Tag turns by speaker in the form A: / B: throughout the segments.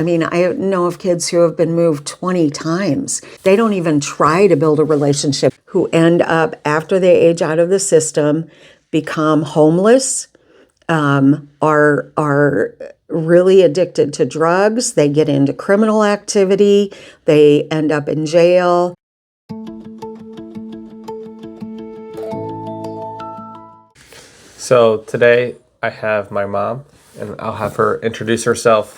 A: I mean, I know of kids who have been moved 20 times. They don't even try to build a relationship, who end up, after they age out of the system, become homeless, are really addicted to drugs. They get into criminal activity. They end up in jail.
B: So today I have my mom, and I'll have her introduce herself.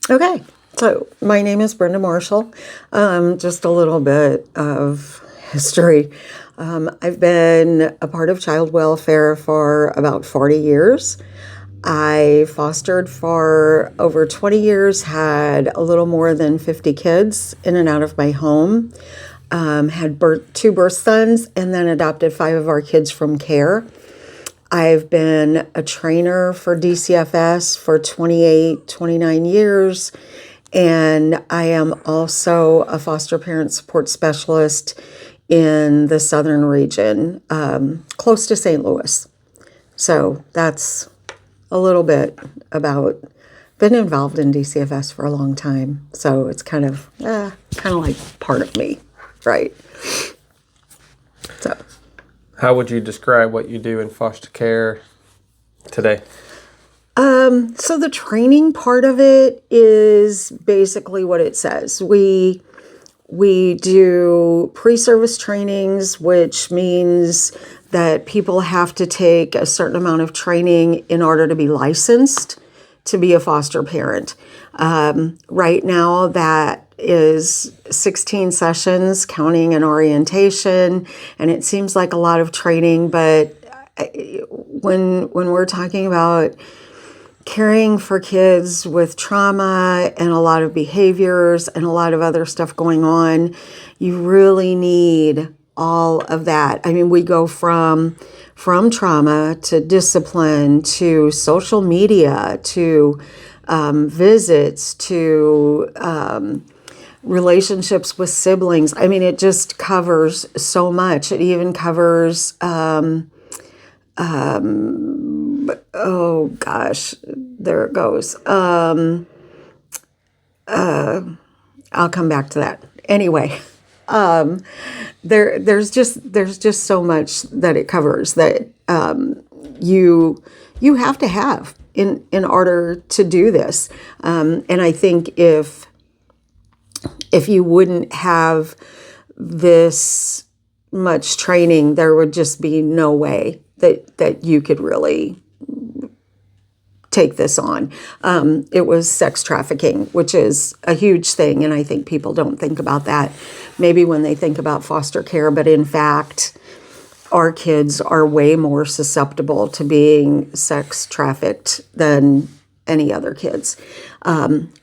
A: Okay, so my name is Brenda Marshall. Just a little bit of history. I've been a part of child welfare for about 40 years. I fostered for over 20 years, had a little more than 50 kids in and out of my home, had two birth sons, and then adopted 5 of our kids from care. I've been a trainer for DCFS for 29 years, and I am also a foster parent support specialist in the southern region, close to St. Louis. So that's a little bit about, been involved in DCFS for a long time. So it's kind of like part of me, right? So.
B: How would you describe what you do in foster care today?
A: So the training part of it is basically what it says. We do pre-service trainings, which means that people have to take a certain amount of training in order to be licensed to be a foster parent. Right now, that is 16 sessions, counting an orientation, and it seems like a lot of training, but when we're talking about caring for kids with trauma and a lot of behaviors and a lot of other stuff going on, you really need all of that. I mean, we go from trauma to discipline to social media to visits to relationships with siblings. I mean, it just covers so much. It even covers oh gosh, there it goes. I'll come back to that. Anyway, there's just so much that it covers that you have to have in order to do this. And I think if you wouldn't have this much training, there would just be no way that you could really take this on. It was sex trafficking, which is a huge thing, and I think people don't think about that maybe when they think about foster care, but in fact, our kids are way more susceptible to being sex trafficked than any other kids.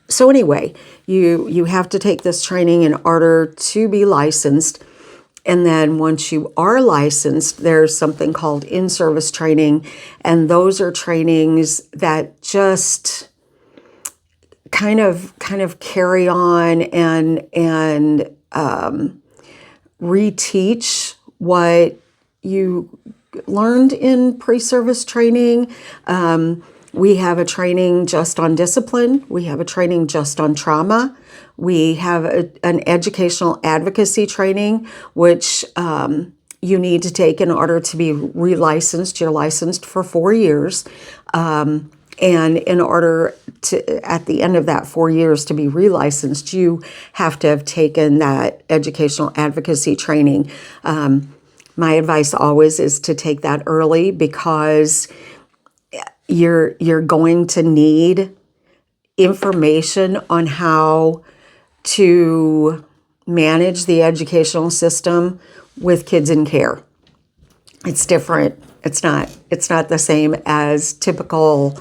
A: So anyway, you have to take this training in order to be licensed. And then once you are licensed, there's something called in-service training. And those are trainings that just kind of carry on and reteach what you learned in pre-service training. We have a training just on discipline. We have a training just on trauma. We have an educational advocacy training, which you need to take in order to be relicensed. You're licensed for 4 years. And in order to, at the end of that 4 years, to be relicensed, you have to have taken that educational advocacy training. My advice always is to take that early, because you're going to need information on how to manage the educational system with kids in care. It's different. It's not the same as typical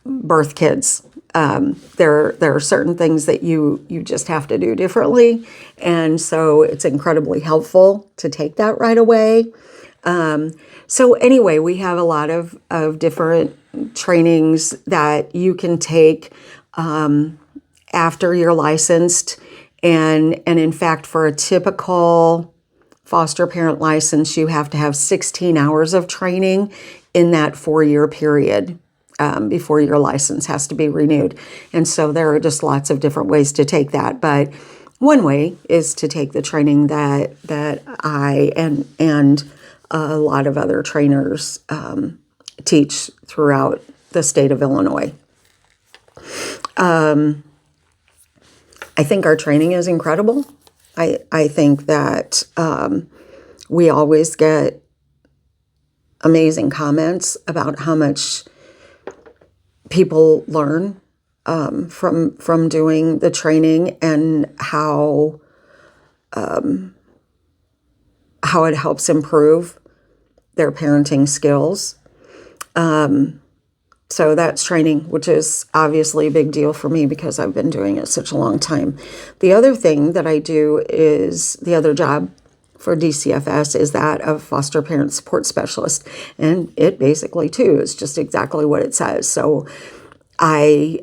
A: birth kids. There are certain things that you just have to do differently, and so it's incredibly helpful to take that right away. So anyway, we have a lot of different trainings that you can take after you're licensed. And in fact, for a typical foster parent license, you have to have 16 hours of training in that 4-year period. before your license has to be renewed. And so there are just lots of different ways to take that. But one way is to take the training that I and a lot of other trainers teach throughout the state of Illinois. I think our training is incredible. I think that we always get amazing comments about how much people learn from doing the training, and how it helps improve their parenting skills. So that's training, which is obviously a big deal for me because I've been doing it such a long time. The other thing that I do is, the other job for DCFS is that of foster parent support specialist. And it basically, too, is just exactly what it says. So I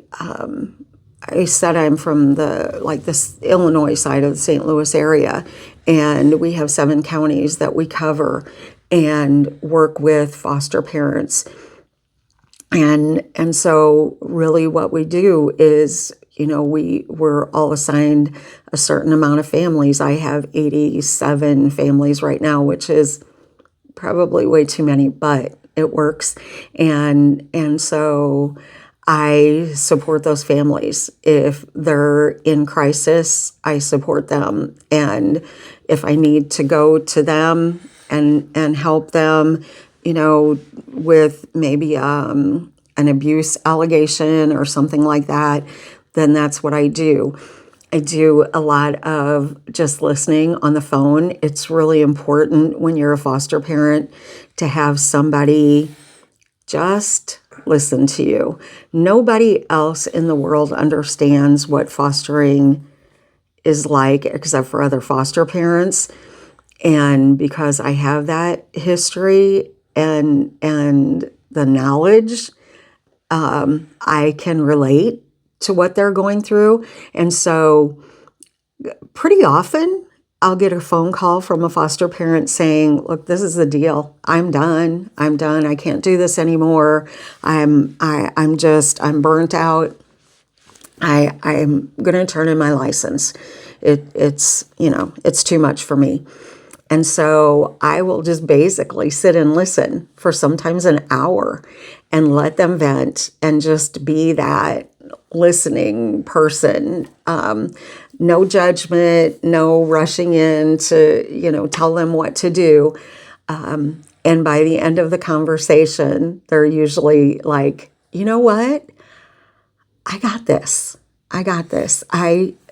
A: said I'm from this Illinois side of the St. Louis area, and we have 7 counties that we cover and work with foster parents. And so really what we do is, we're all assigned a certain amount of families. I have 87 families right now, which is probably way too many, but it works. And so I support those families. If they're in crisis, I support them. And if I need to go to them and help them, with maybe an abuse allegation or something like that, then that's what I do. I do a lot of just listening on the phone. It's really important when you're a foster parent to have somebody just listen to you. Nobody else in the world understands what fostering is like except for other foster parents. And because I have that history and the knowledge, I can relate to what they're going through. And so pretty often I'll get a phone call from a foster parent saying, look, this is the deal. I'm done. I can't do this anymore. I'm burnt out. I'm going to turn in my license. It's too much for me. And so I will just basically sit and listen for sometimes an hour and let them vent and just be that listening person. No judgment, no rushing in to, tell them what to do. And by the end of the conversation, they're usually like, you know what? I got this.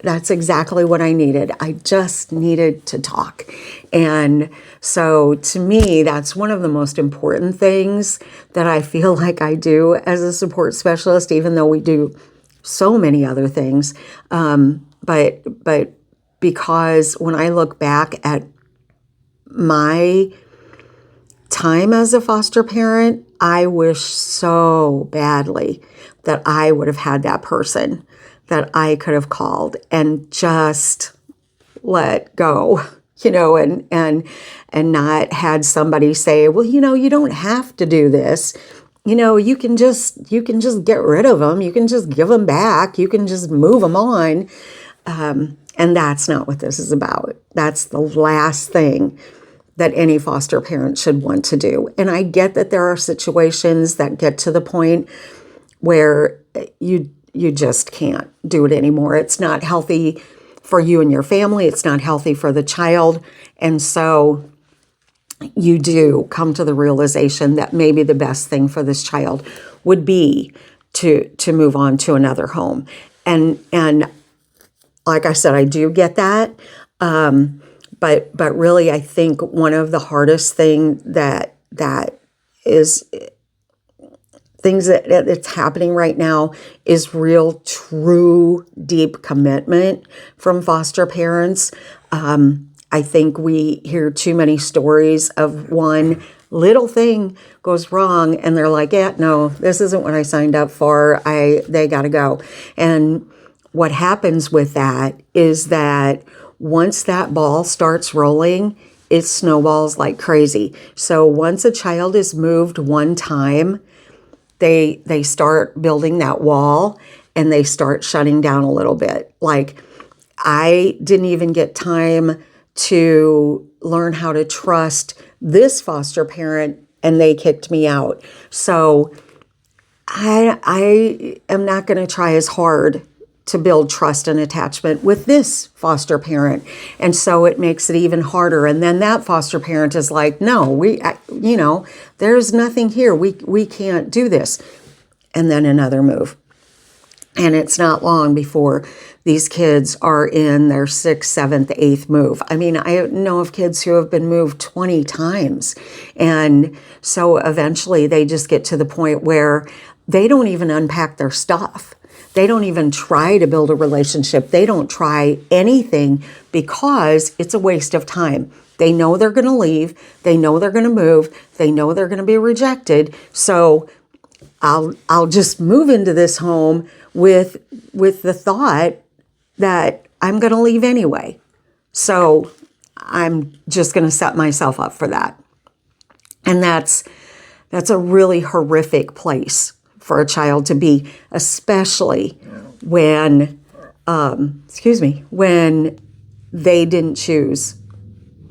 A: That's exactly what I needed. I just needed to talk. And so to me, that's one of the most important things that I feel like I do as a support specialist, even though we do so many other things. But because when I look back at my time as a foster parent, I wish so badly that I would have had that person that I could have called and just let go, and not had somebody say, well, you don't have to do this. You can just get rid of them. You can just give them back. You can just move them on. And that's not what this is about. That's the last thing that any foster parent should want to do. And I get that there are situations that get to the point where you just can't do it anymore. It's not healthy for you and your family. It's not healthy for the child. And so you do come to the realization that maybe the best thing for this child would be to move on to another home. And like I said, I do get that. But really, I think one of the hardest things that is things that's happening right now is real, true, deep commitment from foster parents. I think we hear too many stories of one little thing goes wrong and they're like, yeah, no, this isn't what I signed up for. They got to go. And what happens with that is that once that ball starts rolling, it snowballs like crazy. So once a child is moved one time, they start building that wall and they start shutting down a little bit. Like, I didn't even get time to learn how to trust this foster parent, and they kicked me out. So I am not going to try as hard to build trust and attachment with this foster parent. And so it makes it even harder. And then that foster parent is like, no, there's nothing here. We can't do this. And then another move. And it's not long before these kids are in their 6th, 7th, 8th move. I mean, I know of kids who have been moved 20 times. And so eventually they just get to the point where they don't even unpack their stuff. They don't even try to build a relationship. They don't try anything because it's a waste of time. They know they're going to leave. They know they're going to move. They know they're going to be rejected. So I'll just move into this home with the thought that I'm going to leave anyway. So I'm just going to set myself up for that. And that's a really horrific place for a child to be, especially when when they didn't choose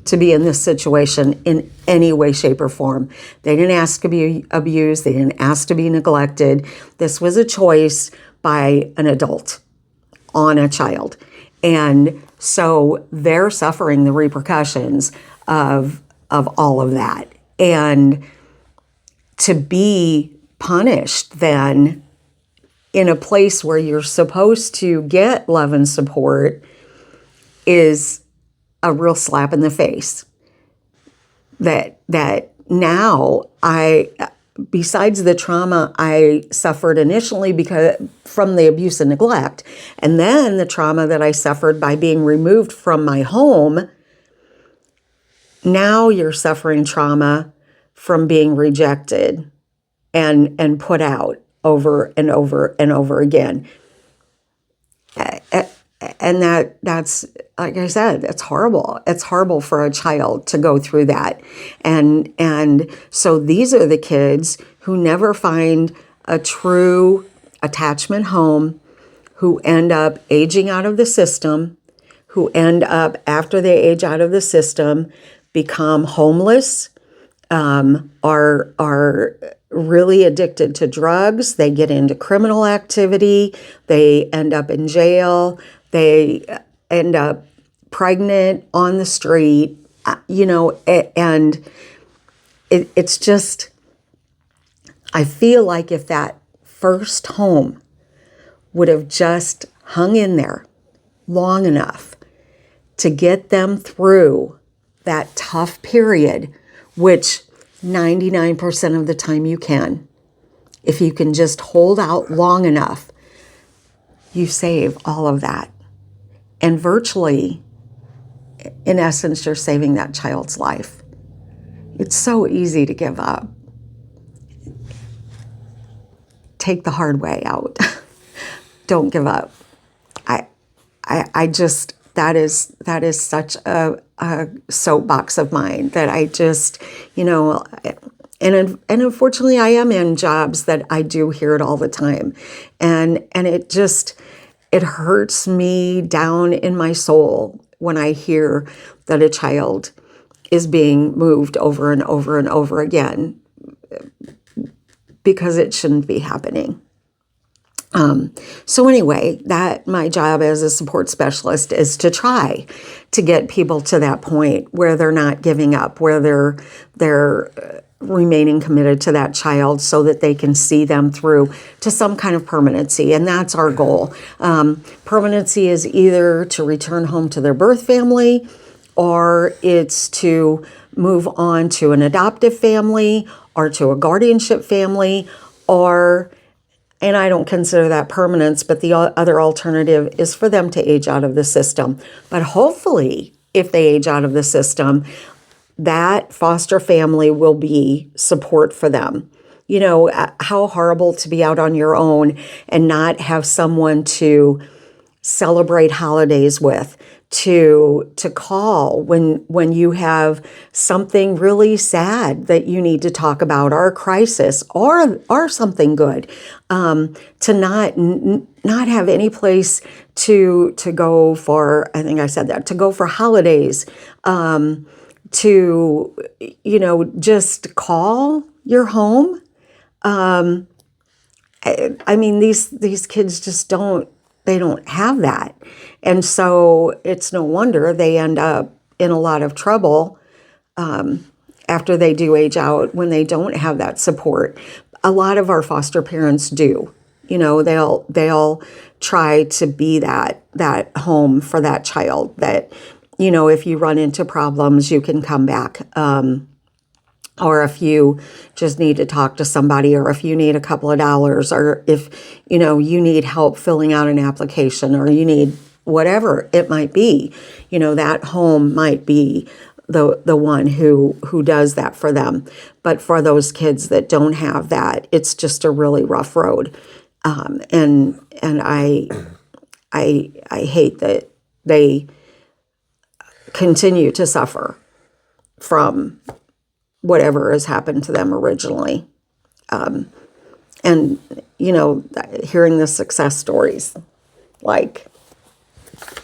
A: to be in this situation in any way, shape, or form. They didn't ask to be abused. They didn't ask to be neglected. This was a choice by an adult on a child. And so they're suffering the repercussions of all of that. And to be punished then in a place where you're supposed to get love and support is a real slap in the face. That now besides the trauma I suffered initially from the abuse and neglect, and then the trauma that I suffered by being removed from my home, now you're suffering trauma from being rejected and put out over and over and over again. And that's, like I said, it's horrible. It's horrible for a child to go through that. And so these are the kids who never find a true attachment home, who end up aging out of the system, who end up, after they age out of the system, become homeless, are really addicted to drugs. They get into criminal activity. They end up in jail. They end up pregnant on the street, and it's just, I feel like if that first home would have just hung in there long enough to get them through that tough period, which 99% of the time you can, if you can just hold out long enough, you save all of that. And virtually, in essence, you're saving that child's life. It's so easy to give up. Take the hard way out. Don't give up. I just, that is such a soapbox of mine that I just, and unfortunately I am in jobs that I do hear it all the time. And it hurts me down in my soul when I hear that a child is being moved over and over and over again, because it shouldn't be happening. So anyway, that my job as a support specialist is to try to get people to that point where they're not giving up, where they're remaining committed to that child so that they can see them through to some kind of permanency. And that's our goal. Permanency is either to return home to their birth family, or it's to move on to an adoptive family, or to a guardianship family, and I don't consider that permanence, but the other alternative is for them to age out of the system. But hopefully, if they age out of the system, that foster family will be support for them. How horrible to be out on your own and not have someone to celebrate holidays with, to call when you have something really sad that you need to talk about, or a crisis, or something good, to not have any place to go for. I think I said that, to go for holidays, to just call your home. I mean, these kids just don't have that. And so it's no wonder they end up in a lot of trouble after they do age out, when they don't have that support. A lot of our foster parents do. They'll try to be that home for that child, that, if you run into problems, you can come back. Or if you just need to talk to somebody, or if you need a couple of dollars, or if, you need help filling out an application, or you need whatever it might be, that home might be the one who does that for them. But for those kids that don't have that, it's just a really rough road. And I hate that they continue to suffer from whatever has happened to them originally. And, hearing the success stories like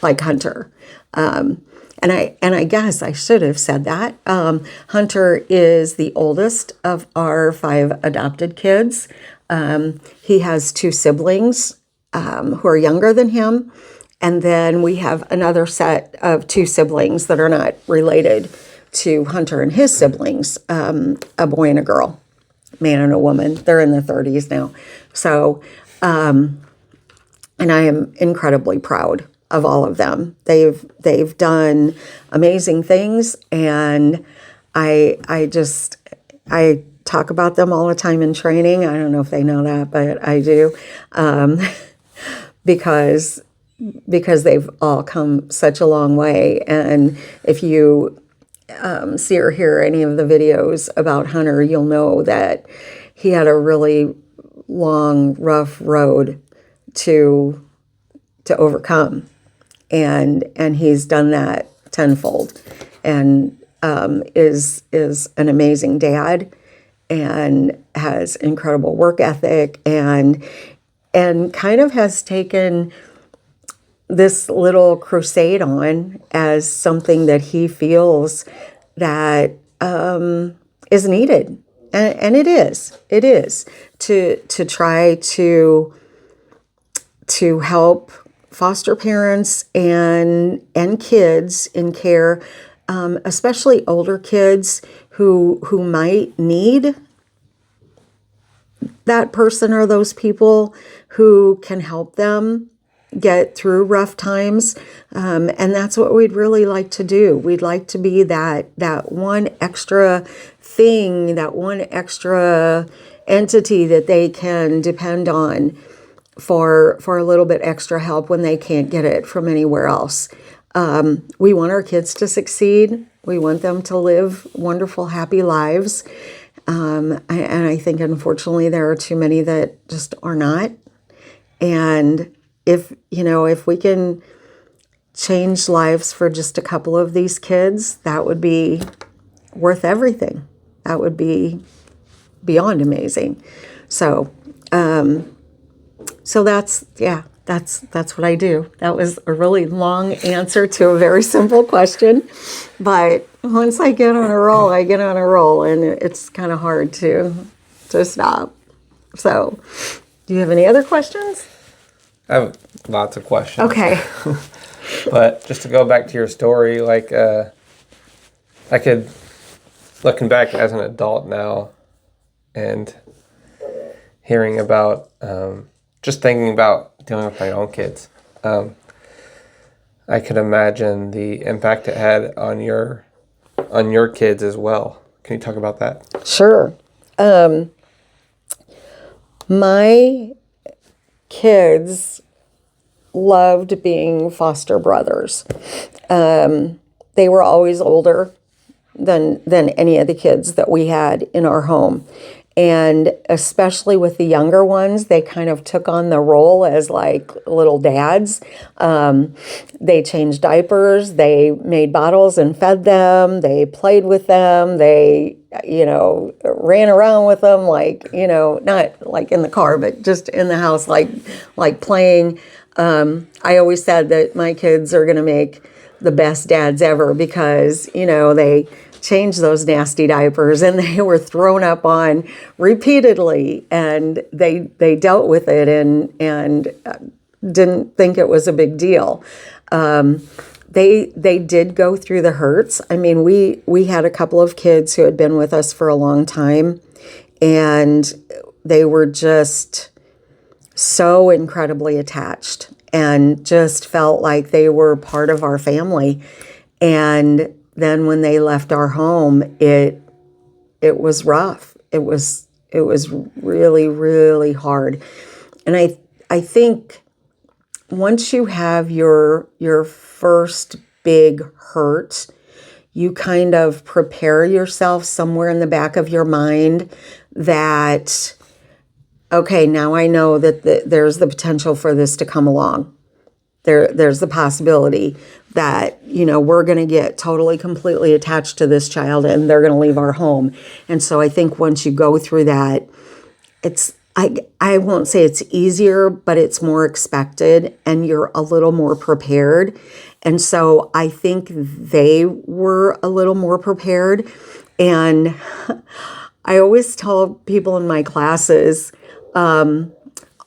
A: Hunter. And I guess I should have said that. Hunter is the oldest of our 5 adopted kids. He has 2 siblings who are younger than him. And then we have another set of 2 siblings that are not related to Hunter and his siblings, a boy and a girl, man and a woman. They're in their 30s now. So, and I am incredibly proud of all of them. They've done amazing things, and I talk about them all the time in training. I don't know if they know that, but I do, because they've all come such a long way. And if you see or hear any of the videos about Hunter, you'll know that he had a really long, rough road to overcome, and he's done that tenfold, and is an amazing dad, and has incredible work ethic, and kind of has taken this little crusade on as something that he feels that is needed, and it is to try to help foster parents and kids in care, especially older kids who might need that person or those people who can help them get through rough times. And that's what we'd really like to do. We'd like to be that one extra thing, that one extra entity that they can depend on for a little bit extra help when they can't get it from anywhere else. We want our kids to succeed. We want them to live wonderful, happy lives. And I think, unfortunately, there are too many that just are not. And if we can change lives for just a couple of these kids, that would be worth everything. That would be beyond amazing. So that's what I do. That was a really long answer to a very simple question, but once I get on a roll, I get on a roll, and it's kind of hard to stop. So, do you have any other questions?
B: I have lots of questions.
A: Okay.
B: But just to go back to your story, like, I could, looking back as an adult now and hearing about, just thinking about dealing with my own kids, I could imagine the impact it had on your kids as well. Can you talk about that?
A: Sure. My kids loved being foster brothers. They were always older than any of the kids that we had in our home. And especially with the younger ones, they kind of took on the role as like little dads. They changed diapers, they made bottles and fed them, they played with them, they, ran around with them, like, not like in the car, but just in the house, like playing. I always said that my kids are going to make the best dads ever because, they changed those nasty diapers and they were thrown up on repeatedly, and they dealt with it and didn't think it was a big deal. They did go through the hurts. I mean, we had a couple of kids who had been with us for a long time, and they were just so incredibly attached and just felt like they were part of our family. And then when they left our home, it was rough. It was really, really hard. And I think once you have your first big hurt, you kind of prepare yourself somewhere in the back of your mind that, okay, now I know that there's the potential for this to come along. There's the possibility that, we're going to get totally, completely attached to this child and they're going to leave our home. And so I think once you go through that, I won't say it's easier, but it's more expected and you're a little more prepared. And so I think they were a little more prepared. And I always tell people in my classes, on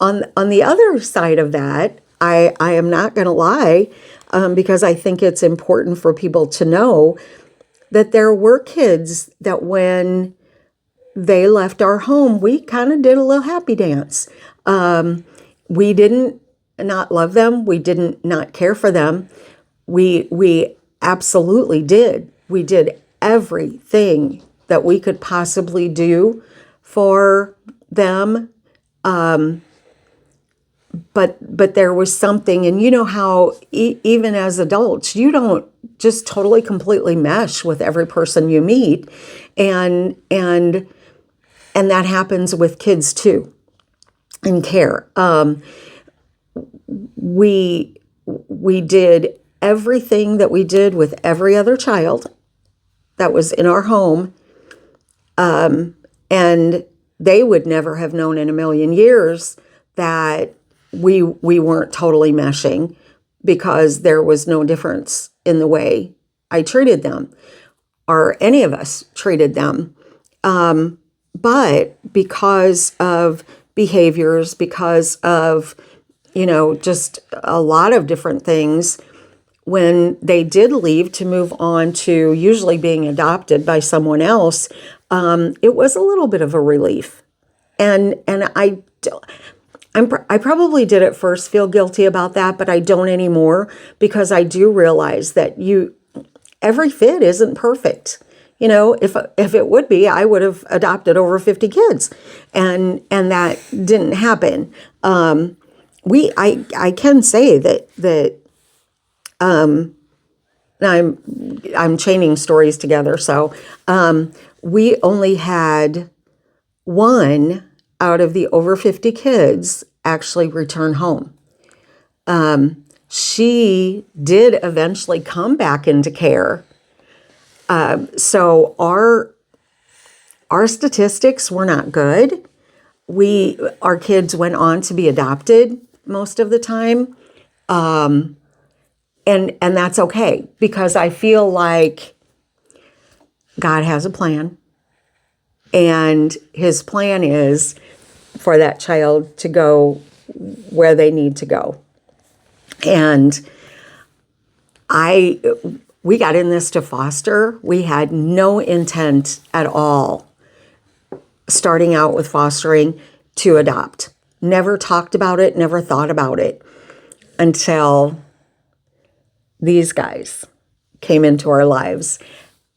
A: the other side of that, I am not going to lie, because I think it's important for people to know that there were kids that when they left our home, we kind of did a little happy dance. We didn't not love them. We didn't not care for them. We absolutely did. We did everything that we could possibly do for them. But there was something, and you know how even as adults, you don't just totally completely mesh with every person you meet, and that happens with kids too, in care. We did everything that we did with every other child that was in our home, and they would never have known in a million years that we weren't totally meshing, because there was no difference in the way I treated them or any of us treated them. But because of behaviors, because of, just a lot of different things, when they did leave to move on to usually being adopted by someone else, it was a little bit of a relief. And I probably did at first feel guilty about that, but I don't anymore, because I do realize that every fit isn't perfect. If it would be, I would have adopted over 50 kids, and that didn't happen. I can say that I'm chaining stories together. So we only had one out of the over 50 kids actually return home. She did eventually come back into care. So our statistics were not good. Our kids went on to be adopted most of the time. And that's okay, because I feel like God has a plan, and his plan is for that child to go where they need to go. And we got in this to foster. We had no intent at all, starting out with fostering, to adopt. Never talked about it, never thought about it, until these guys came into our lives.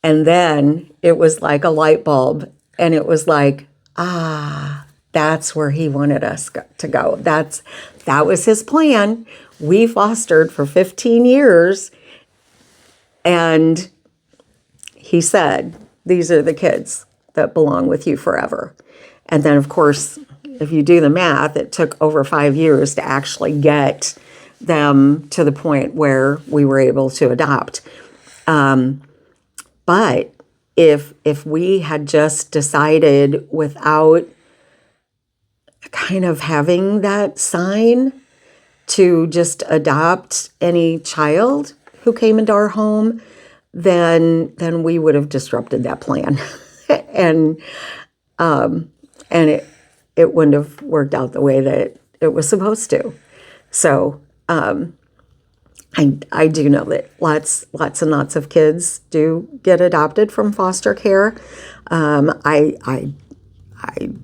A: And then it was like a light bulb, and it was like, that's where he wanted us to go. That was his plan. We fostered for 15 years, and he said, these are the kids that belong with you forever. And then, of course, if you do the math, it took over 5 years to actually get them to the point where we were able to adopt. But if we had just decided without kind of having that sign to just adopt any child who came into our home, then we would have disrupted that plan. and it wouldn't have worked out the way that it was supposed to. So I do know that lots and lots of kids do get adopted from foster care. I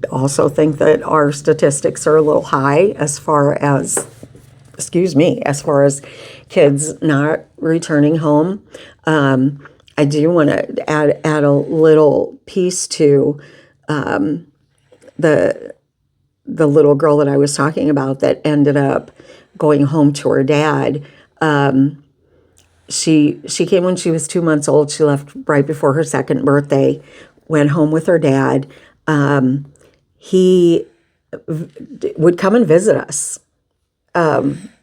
A: also think that our statistics are a little high as far as kids not returning home. I do want to add a little piece to the little girl that I was talking about that ended up going home to her dad. She came when she was 2 months old. She left right before her second birthday, went home with her dad. He would come and visit us,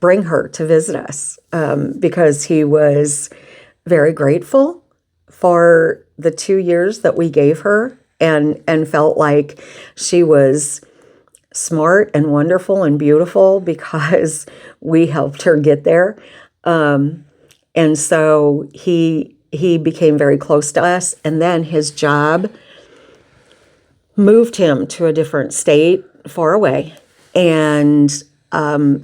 A: bring her to visit us, because he was very grateful for the 2 years that we gave her, and felt like she was smart and wonderful and beautiful because we helped her get there. And so he became very close to us. And then his job moved him to a different state far away. And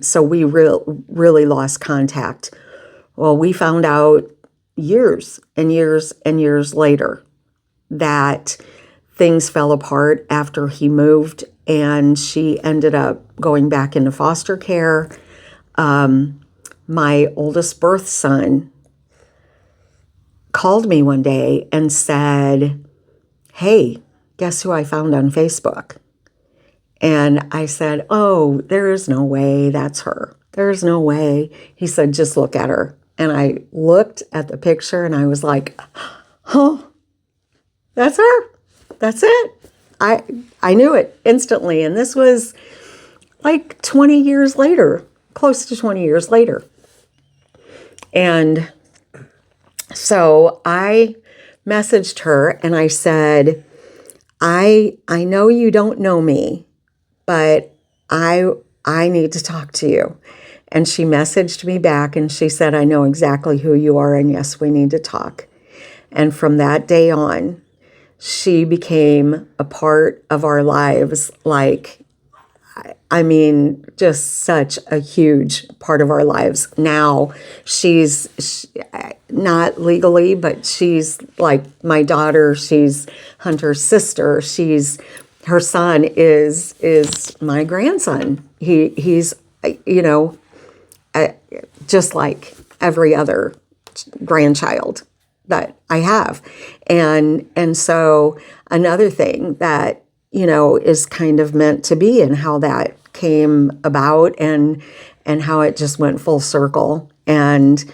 A: so we really lost contact. Well, we found out years and years and years later that things fell apart after he moved, and she ended up going back into foster care. My oldest birth son called me one day and said, "Hey, guess who I found on Facebook?" And I said, "Oh, there is no way that's her. There's no way." He said, "Just look at her." And I looked at the picture and I was like, "Oh, that's her. That's it." I knew it instantly. And this was like 20 years later, close to 20 years later. And so I messaged her and I said, I know you don't know me, but I need to talk to you." And she messaged me back and she said, "I know exactly who you are, and yes, we need to talk." And from that day on, she became a part of our lives, like, I mean, just such a huge part of our lives. Now she's not legally, but she's like my daughter. She's Hunter's sister. Her son is my grandson. He's just like every other grandchild that I have. And so another thing that, is kind of meant to be, and how that came about, and how it just went full circle. And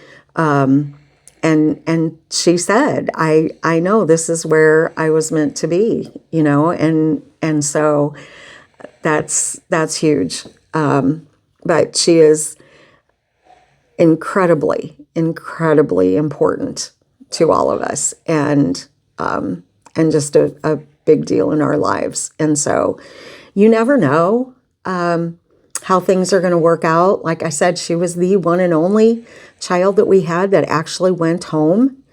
A: she said, I know this is where I was meant to be, and so that's huge. But she is incredibly important to all of us, and just a big deal in our lives. And so you never know how things are going to work out. Like I said, she was the one and only child that we had that actually went home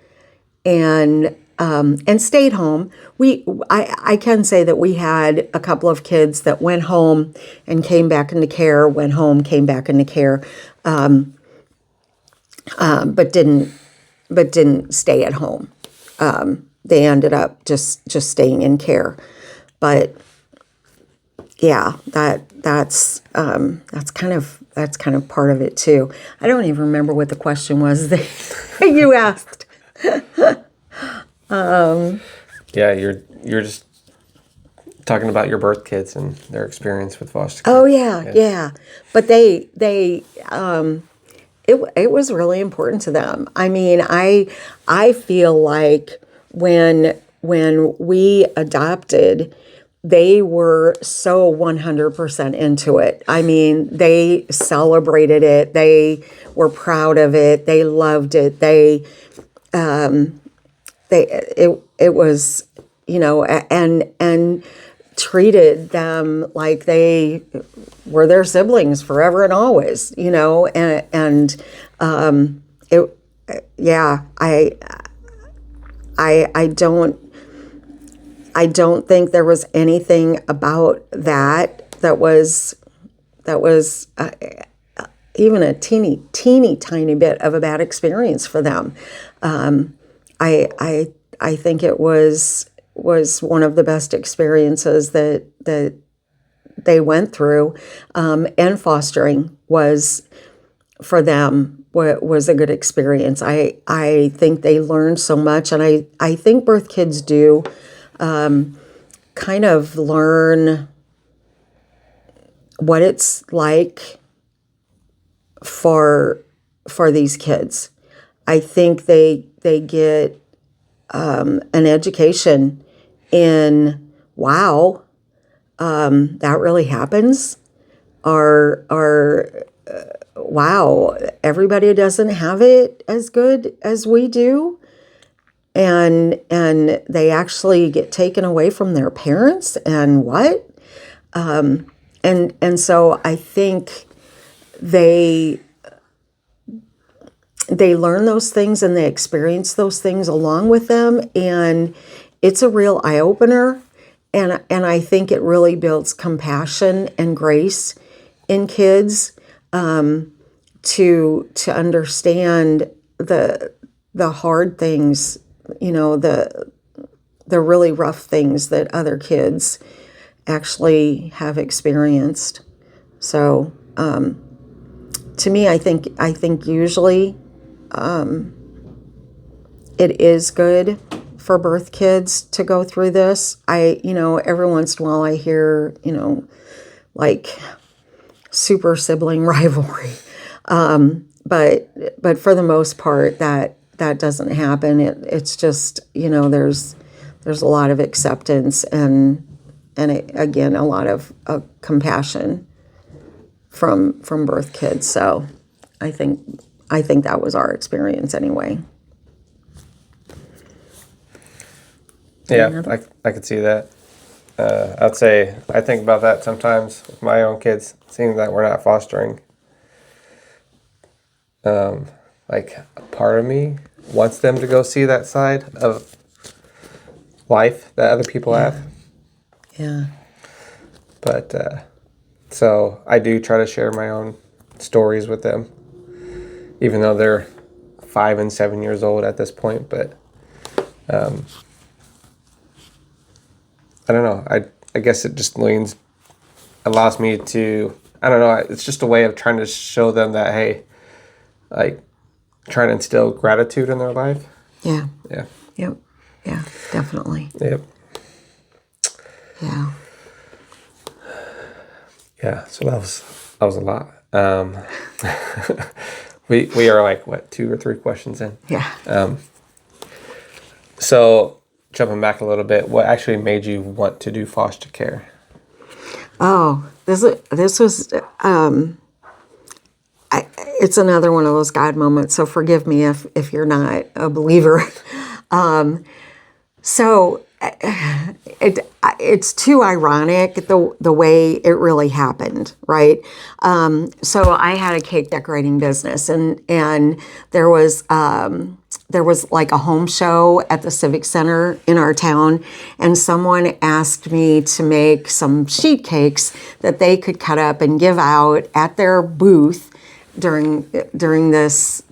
A: and stayed home. I can say that we had a couple of kids that went home and came back into care, went home, came back into care, but didn't stay at home. They ended up just staying in care. But yeah, that's kind of part of it too. I don't even remember what the question was that you asked.
B: Yeah, you're just talking about your birth kids and their experience with foster care.
A: Oh yeah. But it was really important to them. I mean, I feel like when we adopted, they were so 100% into it. I mean, they celebrated it. They were proud of it. They loved it. It was, and treated them like they were their siblings forever and always, yeah, I don't think there was anything about that was even a teeny tiny bit of a bad experience for them. I think it was one of the best experiences that they went through, and fostering was for them was a good experience. I think they learned so much, and I think birth kids do kind of learn what it's like for these kids. I think they get an education in, wow, that really happens, or wow, everybody doesn't have it as good as we do, and they actually get taken away from their parents, and what, and so I think they learn those things and they experience those things along with them, and it's a real eye-opener, and I think it really builds compassion and grace in kids, to understand the hard things, the really rough things that other kids actually have experienced. So to me, I think usually it is good for birth kids to go through this. Every once in a while I hear, like super sibling rivalry. But for the most part, that doesn't happen. It's just, there's a lot of acceptance and again, a lot of compassion from birth kids. So I think that was our experience anyway.
B: Yeah, I could see that. I'd say I think about that sometimes with my own kids, seeing that we're not fostering. Like a part of me wants them to go see that side of life that other people have.
A: Yeah.
B: But so I do try to share my own stories with them, even though they're 5 and 7 years old at this point. But I don't know. I guess it just allows me to, I don't know. It's just a way of trying to show them that, hey, like trying to instill gratitude in their life. Yeah. Yeah.
A: Yep. Yeah, definitely.
B: Yep.
A: Yeah.
B: Yeah. So that was a lot. We are like, what, 2 or 3 questions in?
A: Yeah.
B: So jumping back a little bit, what actually made you want to do foster care?
A: Oh, this was it's another one of those God moments. So forgive me if you're not a believer. So it's too ironic the way it really happened, right? So I had a cake decorating business, and there was like a home show at the Civic Center in our town, and someone asked me to make some sheet cakes that they could cut up and give out at their booth during this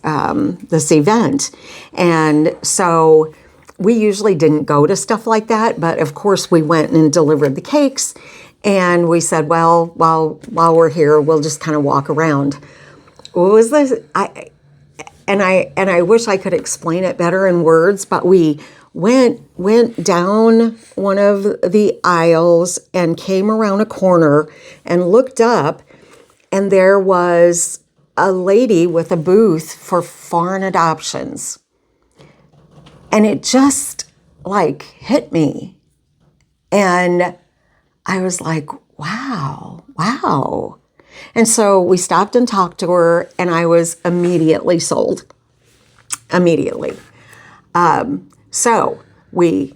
A: event. And so we usually didn't go to stuff like that, but of course we went and delivered the cakes, and we said, well, while we're here, we'll just kind of walk around. What was this? I wish I could explain it better in words, but we went down one of the aisles and came around a corner and looked up, and there was a lady with a booth for foreign adoptions. And it just like hit me. And I was like, wow. And so we stopped and talked to her, and I was immediately sold. Immediately. So we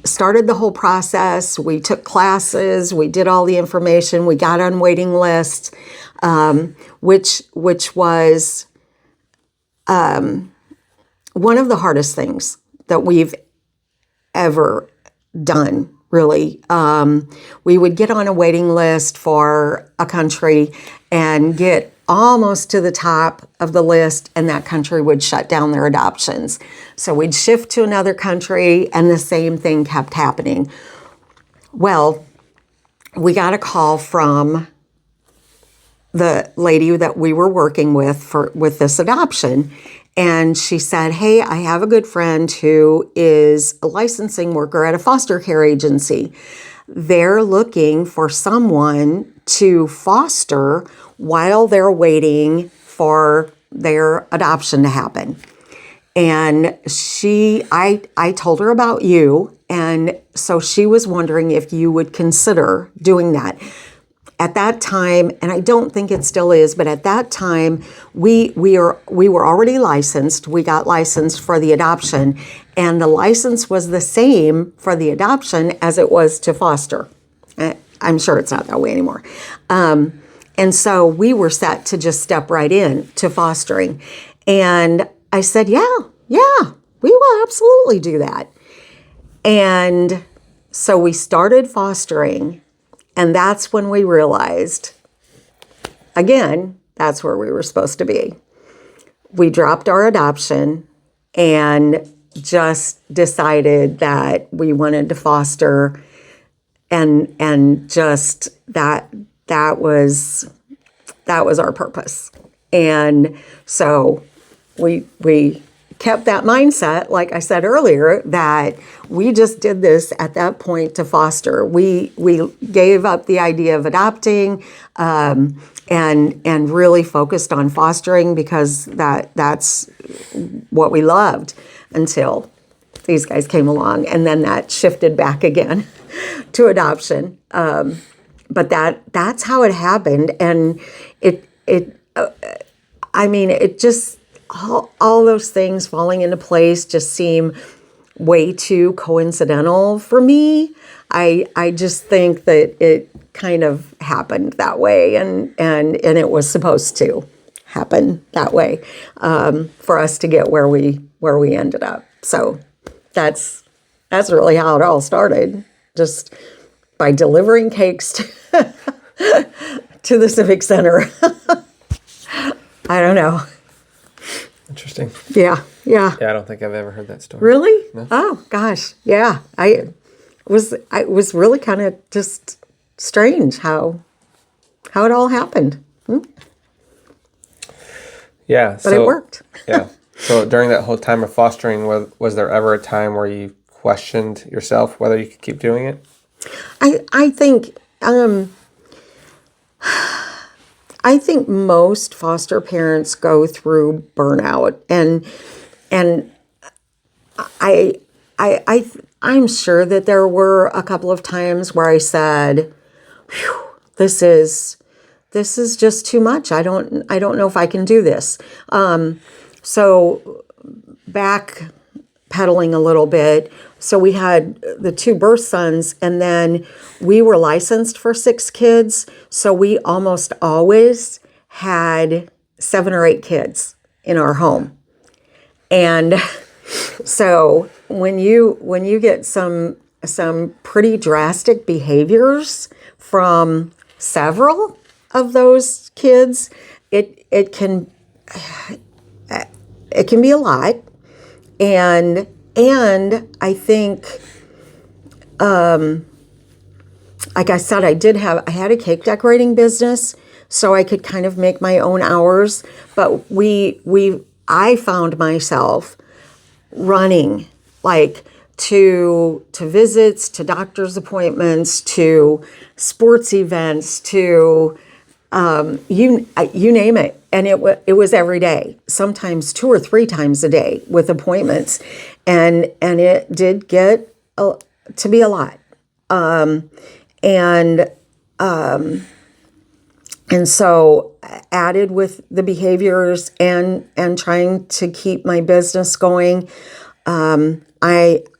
A: started the whole process. We took classes. We did all the information. We got on waiting lists, which was one of the hardest things that we've ever done. Really, we would get on a waiting list for a country and get almost to the top of the list, and that country would shut down their adoptions. So we'd shift to another country, and the same thing kept happening. Well, we got a call from the lady that we were working with this adoption, and she said, hey, I have a good friend who is a licensing worker at a foster care agency. They're looking for someone to foster while they're waiting for their adoption to happen. And I told her about you, and so she was wondering if you would consider doing that. At that time, and I don't think it still is, but at that time, we were already licensed. We got licensed for the adoption, and the license was the same for the adoption as it was to foster. I'm sure it's not that way anymore. And so we were set to just step right in to fostering. And I said, yeah, we will absolutely do that. And so we started fostering. And that's when we realized, again, that's where we were supposed to be. We dropped our adoption and just decided that we wanted to foster, and just that was our purpose. And so we kept that mindset, like I said earlier, that we just did this at that point to foster. We gave up the idea of adopting, and really focused on fostering, because that's what we loved until these guys came along, and then that shifted back again to adoption. But that's how it happened, and it just. All those things falling into place just seem way too coincidental for me. I just think that it kind of happened that way, and it was supposed to happen that way, for us to get where we ended up. So that's really how it all started, just by delivering cakes to the Civic Center. I don't know.
B: Interesting.
A: Yeah.
B: Yeah, I don't think I've ever heard that story.
A: Really?
B: No.
A: Oh gosh, yeah. It was really kind of just strange how it all happened.
B: Yeah,
A: but it worked.
B: Yeah. So during that whole time of fostering, was there ever a time where you questioned yourself whether you could keep doing it?
A: I think most foster parents go through burnout, and I'm sure that there were a couple of times where I said, "This is just too much. I don't know if I can do this." So backpedaling a little bit. So we had the two birth sons, and then we were licensed for 6 kids. So we almost always had 7 or 8 kids in our home. And so when you get some pretty drastic behaviors from several of those kids, it can be a lot. And I think, like I said, I had a cake decorating business, so I could kind of make my own hours. But I found myself running, like, to visits, to doctor's appointments, to sports events, to you name it. And it was every day, sometimes 2 or 3 times a day with appointments. And it did get to be a lot. And and so added with the behaviors and trying to keep my business going, I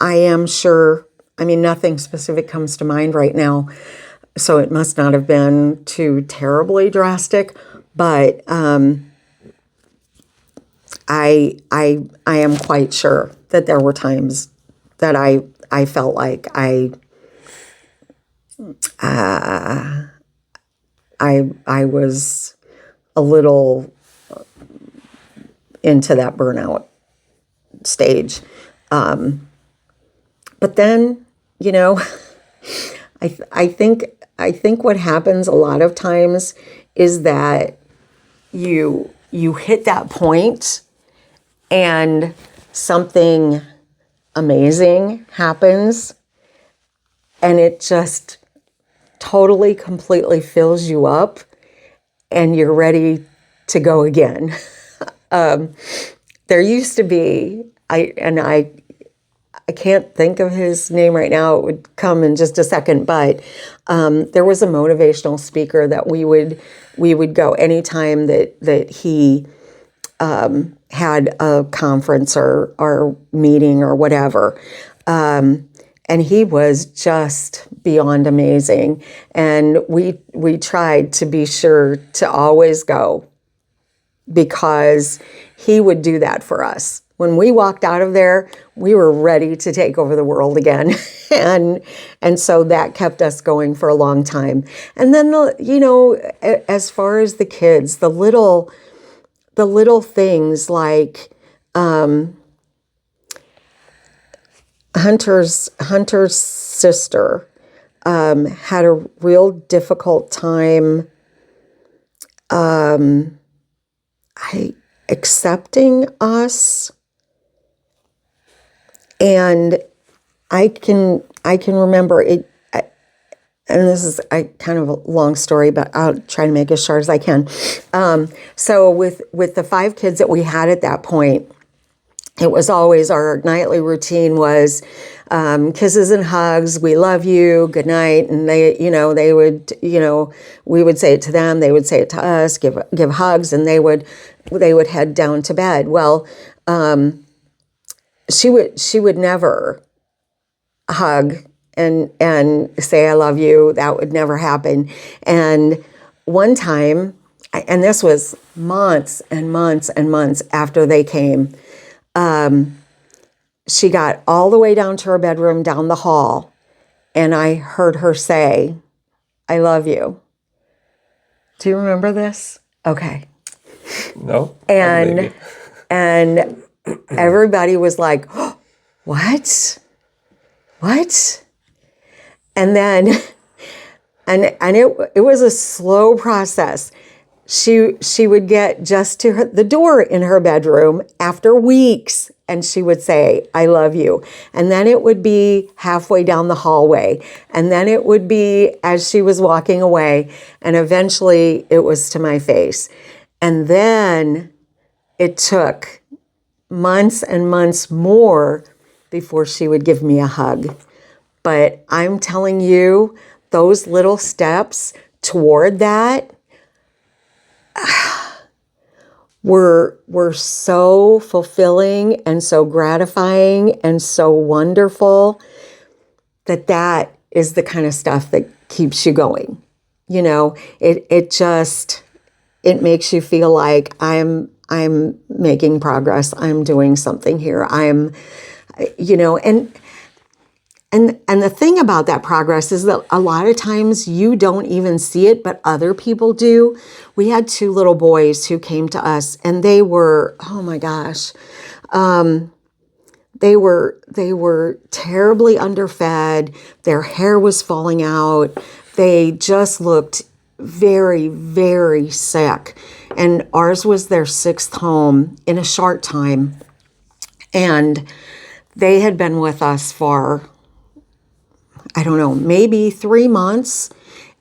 A: am sure, I mean, nothing specific comes to mind right now, so it must not have been too terribly drastic, but I am quite sure that there were times that I felt like I was a little into that burnout stage. But then, you know, I think what happens a lot of times is that you hit that point and something amazing happens, and it just totally, completely fills you up, and you're ready to go again. There used to be, I can't think of his name right now. It would come in just a second, but there was a motivational speaker that we would go anytime that he had a conference or meeting or whatever. And he was just beyond amazing. And we tried to be sure to always go, because he would do that for us. When we walked out of there, we were ready to take over the world again. and so that kept us going for a long time. And then, as far as the kids, the little things like Hunter's sister had a real difficult time accepting us, and I can remember it. And this is kind of a long story, but I'll try to make it as short as I can. So with the 5 kids that we had at that point, it was always our nightly routine was kisses and hugs. We love you. Good night. And they would, we would say it to them. They would say it to us. Give hugs, and they would head down to bed. Well, she would never hug and say I love you. That would never happen. And one time, and this was months and months and months after they came, she got all the way down to her bedroom down the hall, and I heard her say, I love you. Do you remember this? Okay.
B: No.
A: And everybody was like, oh, what? And then, and it was a slow process. She would get just to the door in her bedroom after weeks, and she would say, I love you. And then it would be halfway down the hallway. And then it would be as she was walking away. And eventually it was to my face. And then it took months and months more before she would give me a hug. But I'm telling you, those little steps toward that were so fulfilling and so gratifying and so wonderful that is the kind of stuff that keeps you going. It makes you feel like I'm making progress. I'm doing something here. And the thing about that progress is that a lot of times you don't even see it, but other people do. We had 2 little boys who came to us, and they were, oh my gosh, they were terribly underfed. Their hair was falling out. They just looked very, very sick. And ours was their 6th home in a short time. And they had been with us for, I don't know, maybe 3 months.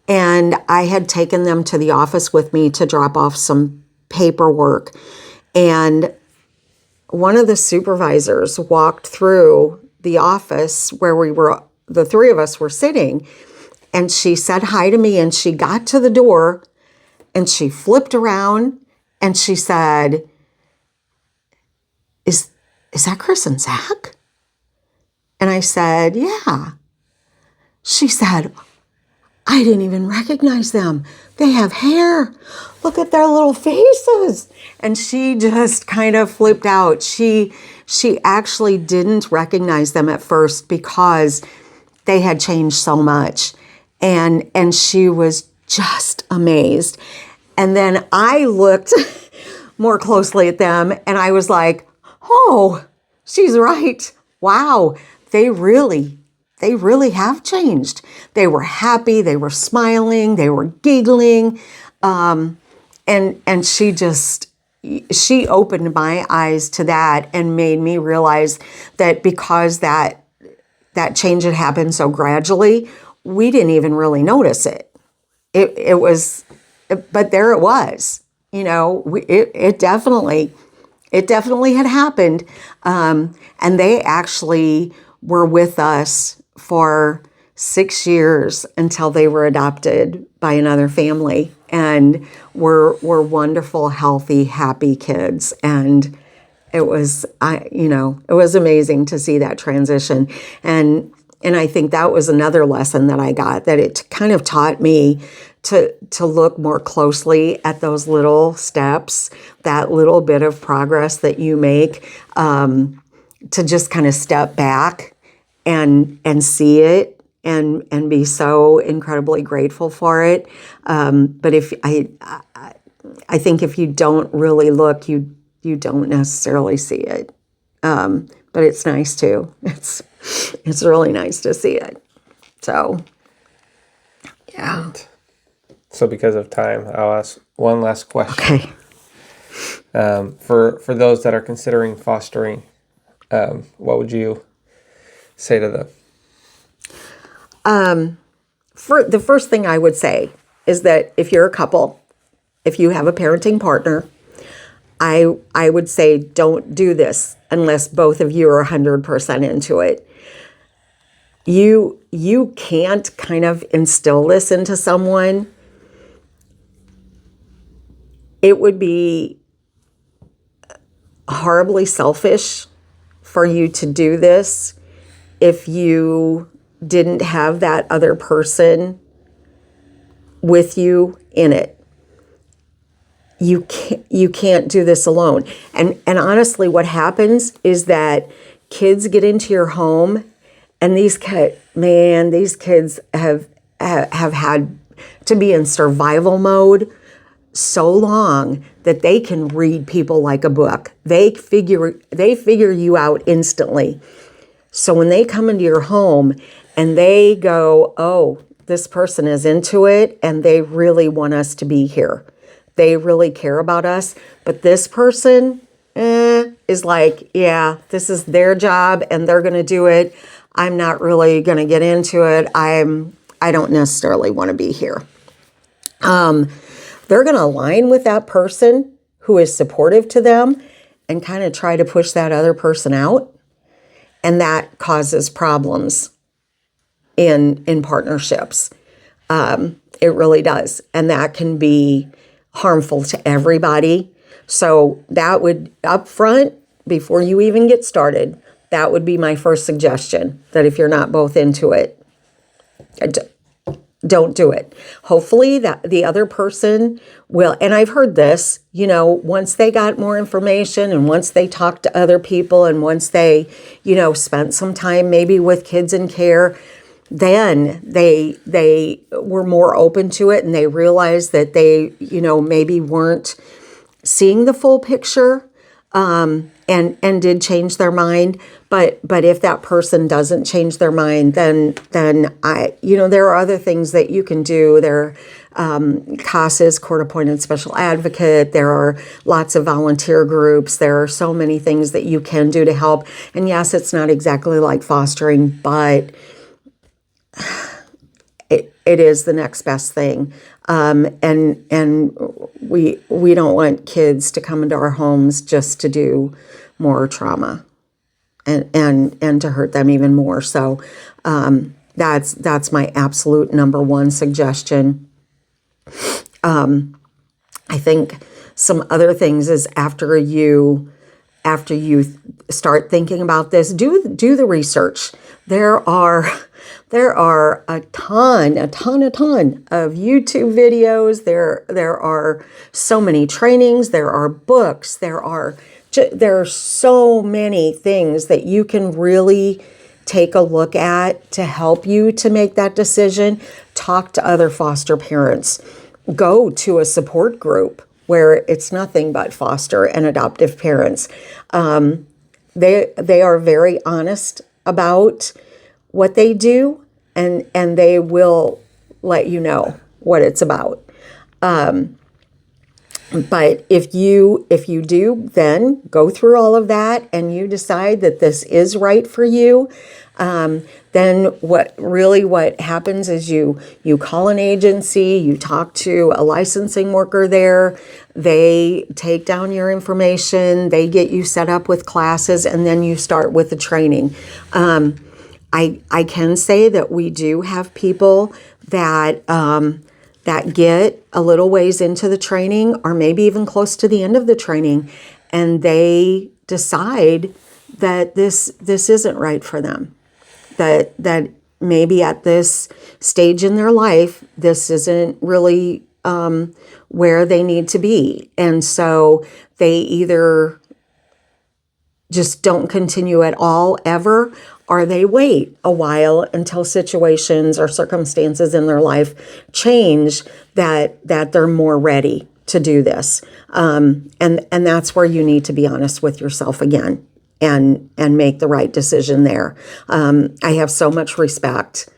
A: And I had taken them to the office with me to drop off some paperwork. And one of the supervisors walked through the office where we were the three of us were sitting, and she said hi to me, and she got to the door and she flipped around and she said, is that Chris and Zach? And I said, yeah. She said, I didn't even recognize them. They have hair. Look at their little faces. And she just kind of flipped out. She actually didn't recognize them at first because they had changed so much. And she was just amazed. And then I looked more closely at them and I was like, oh, she's right. Wow, they really have changed. They were happy, they were smiling, they were giggling. And she opened my eyes to that and made me realize that because that change had happened so gradually, we didn't even really notice it. It was, but there it was. It definitely had happened. And they actually were with us for 6 years until they were adopted by another family, and were wonderful, healthy, happy kids. And it was, it was amazing to see that transition. And I think that was another lesson that I got, that it kind of taught me to look more closely at those little steps, that little bit of progress that you make, to just kind of step back and see it and be so incredibly grateful for it. But if I think if you don't really look, you don't necessarily see it. But it's nice too. It's really nice to see it. So, yeah.
B: So because of time, I'll ask one last question.
A: Okay.
B: For those that are considering fostering, what would you say to them?
A: For the first thing I would say is that if you're a couple, if you have a parenting partner, I would say don't do this unless both of you are 100% into it. You can't kind of instill this into someone. It would be horribly selfish for you to do this if you didn't have that other person with you in it. You can't do this alone. And honestly, what happens is that kids get into your home, and these kids have had to be in survival mode so long that they can read people like a book. They figure you out instantly. So when they come into your home and they go, oh, this person is into it and they really want us to be here. They really care about us. But this person is like, yeah, this is their job and they're going to do it. I'm not really going to get into it. I don't necessarily want to be here. They're going to align with that person who is supportive to them and kind of try to push that other person out. And that causes problems in partnerships. It really does. And that can be harmful to everybody. So that would, up front, before you even get started, that would be my first suggestion, that if you're not both into it, don't do it. Hopefully that the other person will, and I've heard this, once they got more information and once they talked to other people and once they, spent some time maybe with kids in care, then they were more open to it and they realized that they, maybe weren't seeing the full picture, and did change their mind. But if that person doesn't change their mind, then there are other things that you can do. There are CASAs, court-appointed special advocate. There are lots of volunteer groups. There are so many things that you can do to help. And yes, it's not exactly like fostering, but it is the next best thing. And we don't want kids to come into our homes just to do more trauma. and to hurt them even more. So that's my absolute number one suggestion. I think some other things is after you start thinking about this, do the research. There are a ton of YouTube videos. There are so many trainings. There are books. There are so many things that you can really take a look at to help you to make that decision. Talk to other foster parents. Go to a support group where it's nothing but foster and adoptive parents. They are very honest about what they do, and they will let you know what it's about. But if you do then go through all of that and you decide that this is right for you, then what happens is you call an agency, you talk to a licensing worker there, they take down your information, they get you set up with classes, and then you start with the training. I can say that we do have people that get a little ways into the training, or maybe even close to the end of the training, and they decide that this isn't right for them. That maybe at this stage in their life, this isn't really where they need to be. And so they either just don't continue at all ever, or they wait a while until situations or circumstances in their life change that they're more ready to do this. And that's where you need to be honest with yourself again and make the right decision there. I have so much respect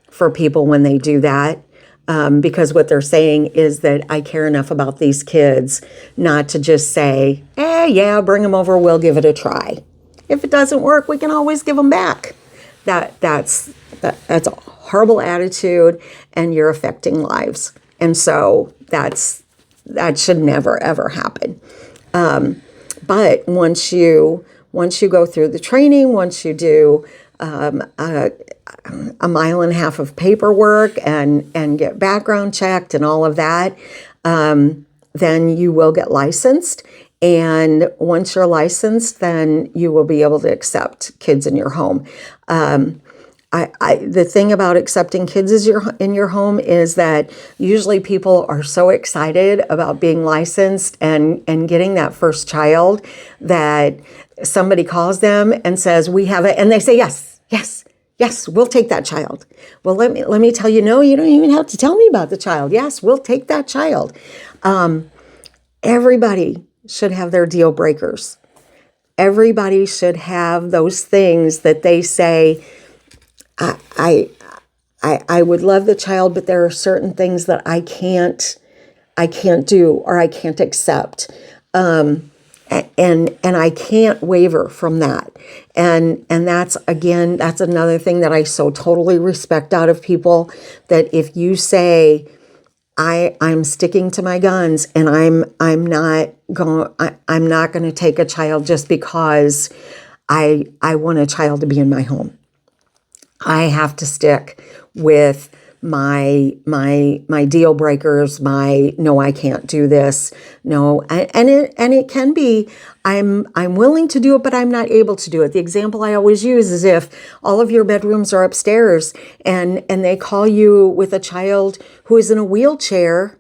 A: for people when they do that, because what they're saying is that I care enough about these kids not to just say, yeah, bring them over, we'll give it a try. If it doesn't work, we can always give them back. That's a horrible attitude, and you're affecting lives. And so that should never, ever happen. But once you go through the training, once you do a mile and a half of paperwork and get background checked and all of that, then you will get licensed. And once you're licensed, then you will be able to accept kids in your home. The thing about accepting kids in your home is that usually people are so excited about being licensed and getting that first child that somebody calls them and says, we have it. And they say, yes, we'll take that child. Well, let me tell you, no, you don't even have to tell me about the child. Yes, we'll take that child. Everybody should have their deal breakers. Everybody should have those things that they say, I would love the child, but there are certain things that I can't do, or I can't accept. And I can't waver from that. And that's another thing that I so totally respect out of people, that if you say, I'm sticking to my guns, and I'm not going to take a child just because I want a child to be in my home. I have to stick with my deal breakers, no, I can't do this. No, and it can be, I'm willing to do it, but I'm not able to do it. The example I always use is if all of your bedrooms are upstairs and they call you with a child who is in a wheelchair,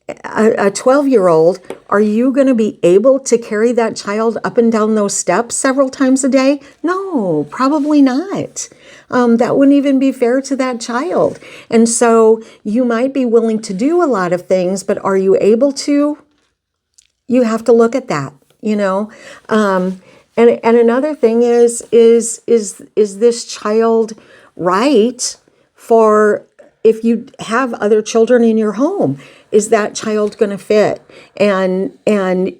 A: a 12-year-old, are you going to be able to carry that child up and down those steps several times a day? No, probably not. That wouldn't even be fair to that child. And so you might be willing to do a lot of things, but are you able to? You have to look at that, And another thing is this child right for, if you have other children in your home, is that child going to fit? And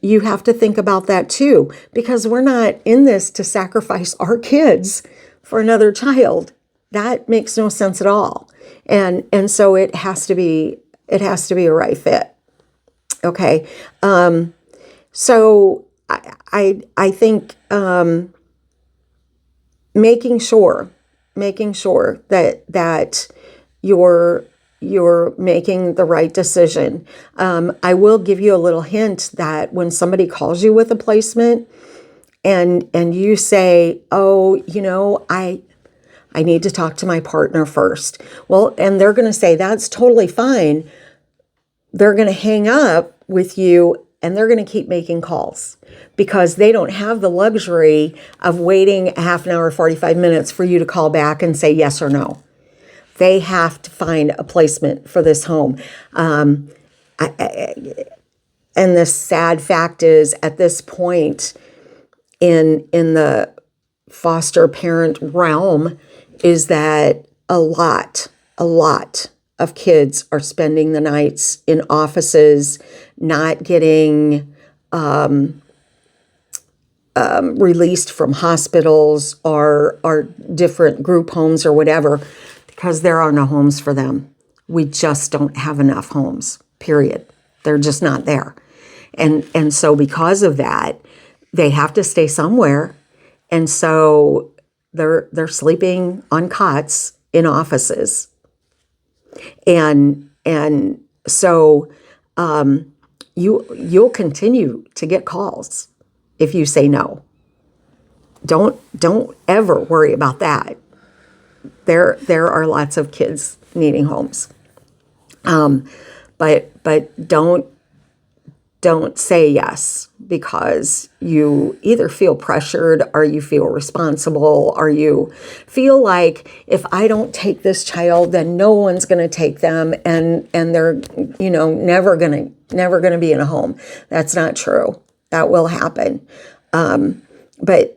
A: you have to think about that too, because we're not in this to sacrifice our kids for another child. That makes no sense at all. And so it has to be a right fit. Okay. So I think making sure that you're making the right decision. I will give you a little hint that when somebody calls you with a placement and you say, oh, I need to talk to my partner first. Well, and they're going to say, that's totally fine. They're going to hang up with you and they're going to keep making calls because they don't have the luxury of waiting a half an hour, 45 minutes for you to call back and say yes or no. They have to find a placement for this home. And the sad fact is, at this point in the foster parent realm, is that a lot of kids are spending the nights in offices, not getting released from hospitals or different group homes or whatever, because there are no homes for them. We just don't have enough homes, period. They're just not there. And so because of that, they have to stay somewhere. And so they're sleeping on cots in offices. And so you'll continue to get calls if you say no. Don't ever worry about that. There are lots of kids needing homes. But don't say yes because you either feel pressured or you feel responsible or you feel like if I don't take this child, then no one's going to take them and they're, never going to be in a home. That's not true. That will happen. But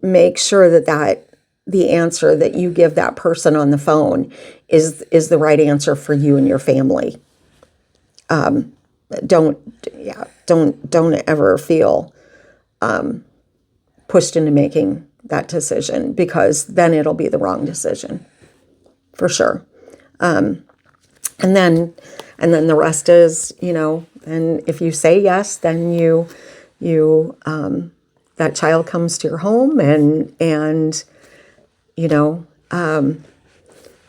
A: make sure that the answer that you give that person on the phone is the right answer for you and your family. Don't ever feel pushed into making that decision, because then it'll be the wrong decision for sure. And then the rest is, and if you say yes, then you that child comes to your home and you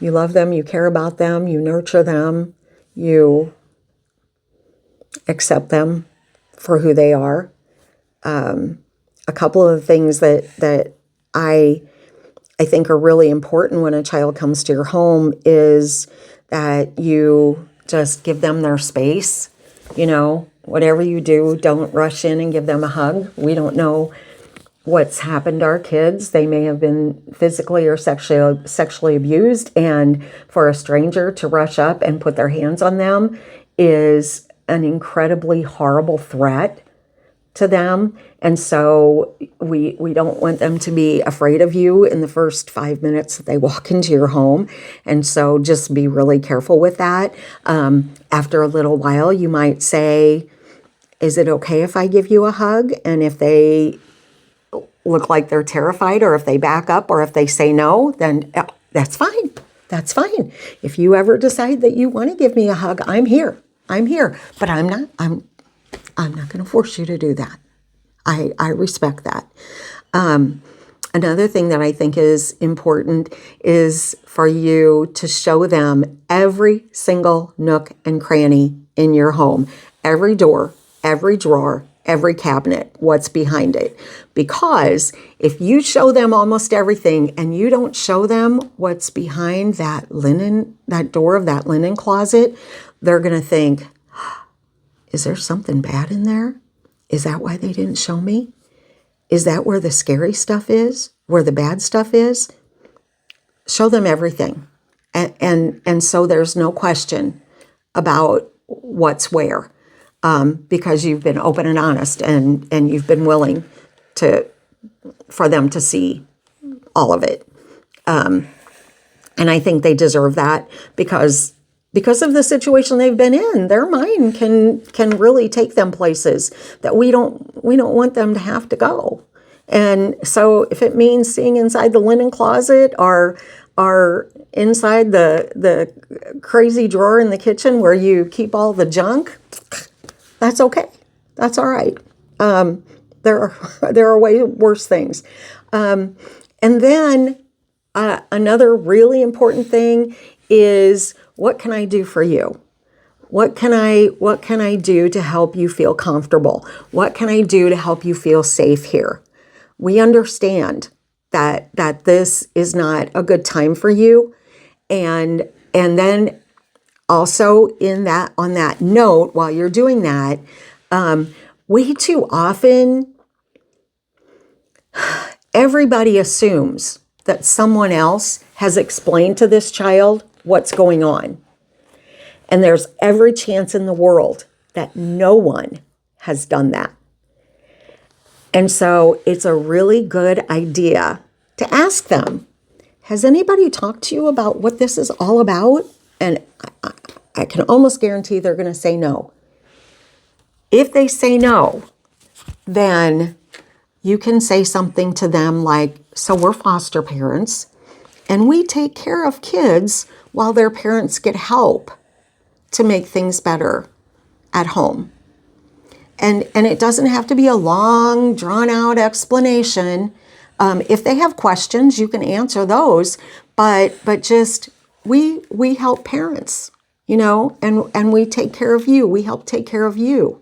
A: love them, you care about them, you nurture them, you accept them for who they are. A couple of the things that I think are really important when a child comes to your home is that you just give them their space. Whatever you do, don't rush in and give them a hug. We don't know what's happened to our kids. They may have been physically or sexually abused, and for a stranger to rush up and put their hands on them is an incredibly horrible threat to them. And so we don't want them to be afraid of you in the first 5 minutes that they walk into your home. And so just be really careful with that. After a little while, you might say, is it okay if I give you a hug? And if they look like they're terrified, or if they back up, or if they say no, then that's fine. That's fine. If you ever decide that you want to give me a hug, I'm here. But I'm not going to force you to do that. I respect that. Another thing that I think is important is for you to show them every single nook and cranny in your home, every door, every drawer, every cabinet, what's behind it. Because if you show them almost everything and you don't show them what's behind that door of that linen closet, they're going to think, is there something bad in there? Is that why they didn't show me? Is that where the scary stuff is? Where the bad stuff is? Show them everything. And so there's no question about what's where. Because you've been open and honest and you've been willing for them to see all of it. And I think they deserve that because of the situation they've been in. Their mind can really take them places that we don't want them to have to go. And so if it means seeing inside the linen closet or inside the crazy drawer in the kitchen where you keep all the junk, that's okay. That's all right. There are way worse things. And And then another really important thing is, what can I do for you? What can I do to help you feel comfortable? What can I do to help you feel safe here? We understand that this is not a good time for you. And then also on that note, while you're doing that, way too often everybody assumes that someone else has explained to this child what's going on. And there's every chance in the world that no one has done that. And so it's a really good idea to ask them, has anybody talked to you about what this is all about? And I can almost guarantee they're going to say no. If they say no, then you can say something to them like, so we're foster parents and we take care of kids while their parents get help to make things better at home. And it doesn't have to be a long, drawn out explanation. If they have questions, you can answer those, but just, we help parents, and we take care of you. We help take care of you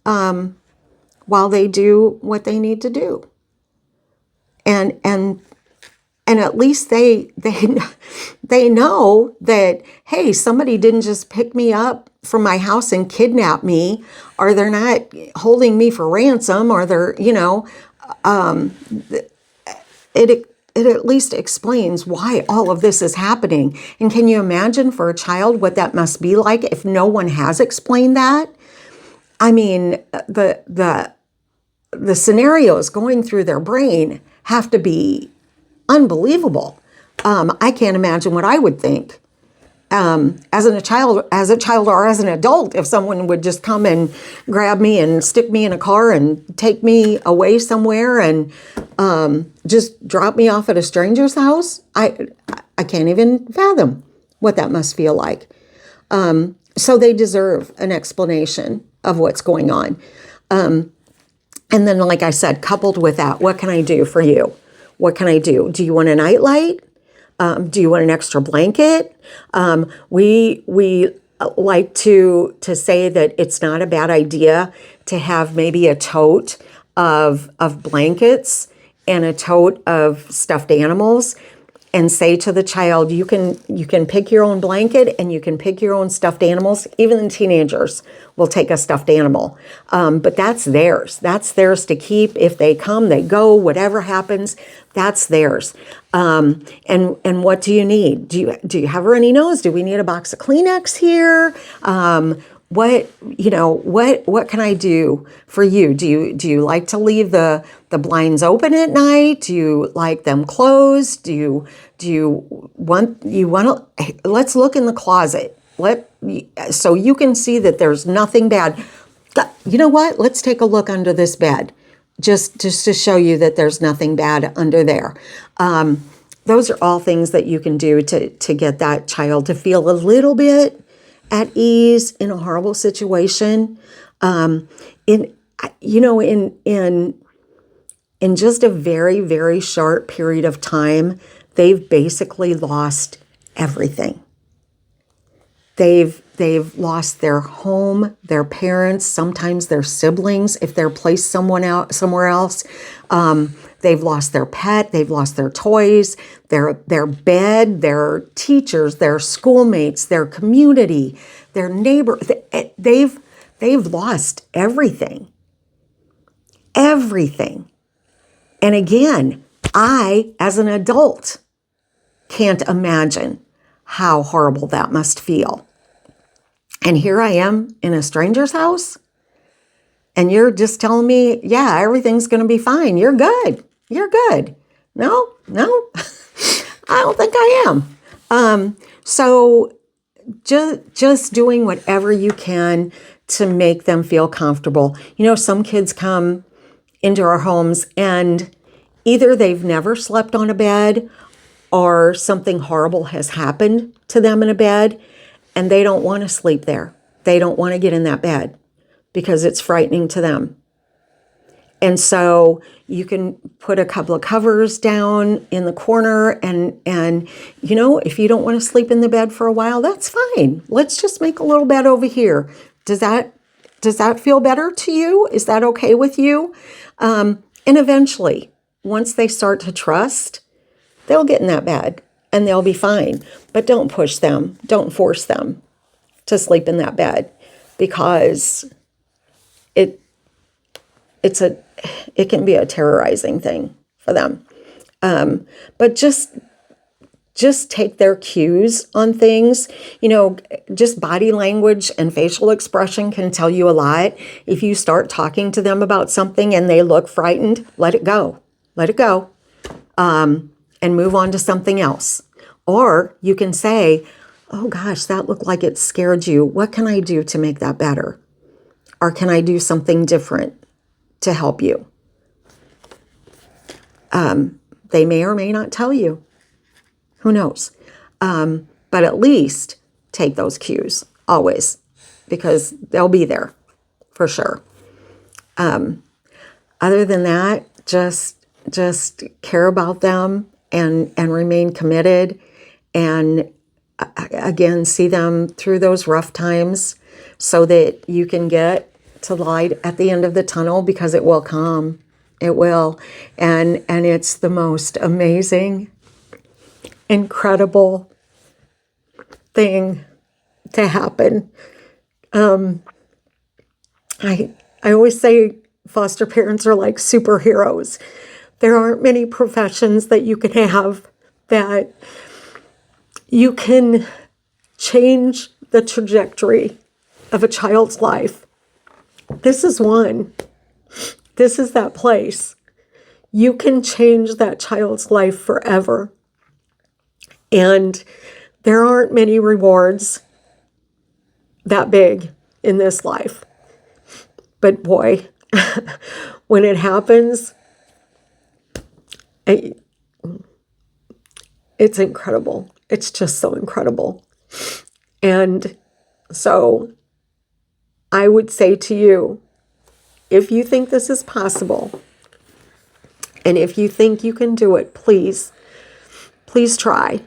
A: while they do what they need to do. And at least they know that, hey, somebody didn't just pick me up from my house and kidnap me, or they're not holding me for ransom, or they're, it at least explains why all of this is happening. And can you imagine for a child what that must be like if no one has explained that? I mean, the scenarios going through their brain have to be unbelievable. I can't imagine what I would think as a child or as an adult, if someone would just come and grab me and stick me in a car and take me away somewhere and just drop me off at a stranger's house. I can't even fathom what that must feel like. So they deserve an explanation of what's going on. And then, like I said, coupled with that, what can I do for you? What can I do? Do you want a nightlight? Do you want an extra blanket? We like to say that it's not a bad idea to have maybe a tote of blankets and a tote of stuffed animals, and say to the child, you can pick your own blanket and you can pick your own stuffed animals. Even the teenagers will take a stuffed animal. But that's theirs. That's theirs to keep. If they come, they go, whatever happens, that's theirs. And what do you need? Do you have a runny nose? Do we need a box of Kleenex here? What can I do for you? Do you like to leave the blinds open at night? Do you like them closed? Do you want to, let's look in the closet. So you can see that there's nothing bad. You know what? Let's take a look under this bed, just to show you that there's nothing bad under there. Those are all things that you can do to get that child to feel a little bit at ease in a horrible situation. In just a very, very short period of time, they've basically lost everything. They've lost their home, their parents, sometimes their siblings if they're placed somewhere else. They've lost their pet, they've lost their toys, their bed, their teachers, their schoolmates, their community, their neighbor. They've lost everything. Everything. And again, I, as an adult, can't imagine how horrible that must feel. And here I am in a stranger's house, and you're just telling me, yeah, everything's going to be fine. You're good. You're good. No, I don't think I am. So just doing whatever you can to make them feel comfortable. Some kids come into our homes and either they've never slept on a bed or something horrible has happened to them in a bed and they don't want to sleep there. They don't want to get in that bed because it's frightening to them. And so you can put a couple of covers down in the corner, and if you don't want to sleep in the bed for a while, that's fine. Let's just make a little bed over here. Does that feel better to you? Is that okay with you? And eventually, once they start to trust, they'll get in that bed and they'll be fine. But don't push them. Don't force them to sleep in that bed, because it can be a terrorizing thing for them. But just take their cues on things. Just body language and facial expression can tell you a lot. If you start talking to them about something and they look frightened, let it go. Let it go. And move on to something else. Or you can say, oh gosh, that looked like it scared you. What can I do to make that better? Or can I do something different to help you? They may or may not tell you. Who knows? But at least take those cues always, because they'll be there for sure. Other than that, just care about them and remain committed, and again, see them through those rough times so that you can get to light at the end of the tunnel, because it will come. It will. And it's the most amazing, incredible thing to happen. I always say foster parents are like superheroes. There aren't many professions that you can have that you can change the trajectory of a child's life. This is one. This is that place. You can change that child's life forever. And there aren't many rewards that big in this life. But boy, when it happens, it's incredible. It's just so incredible. And so I would say to you, if you think this is possible, and if you think you can do it, please try.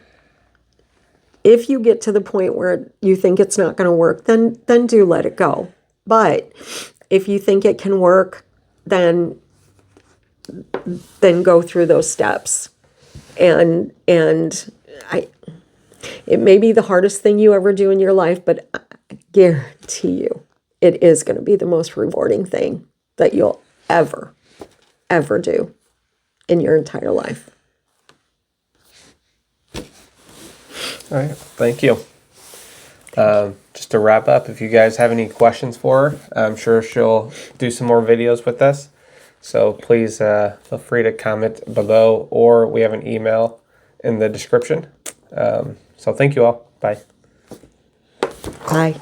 A: If you get to the point where you think it's not going to work, then do let it go. But if you think it can work, then go through those steps. And it may be the hardest thing you ever do in your life, but I guarantee you it is going to be the most rewarding thing that you'll ever do in your entire life.
B: All right. Thank you. Just to wrap up, if you guys have any questions for her, I'm sure she'll do some more videos with us. So please feel free to comment below, or we have an email in the description. So thank you all. Bye.
A: Bye.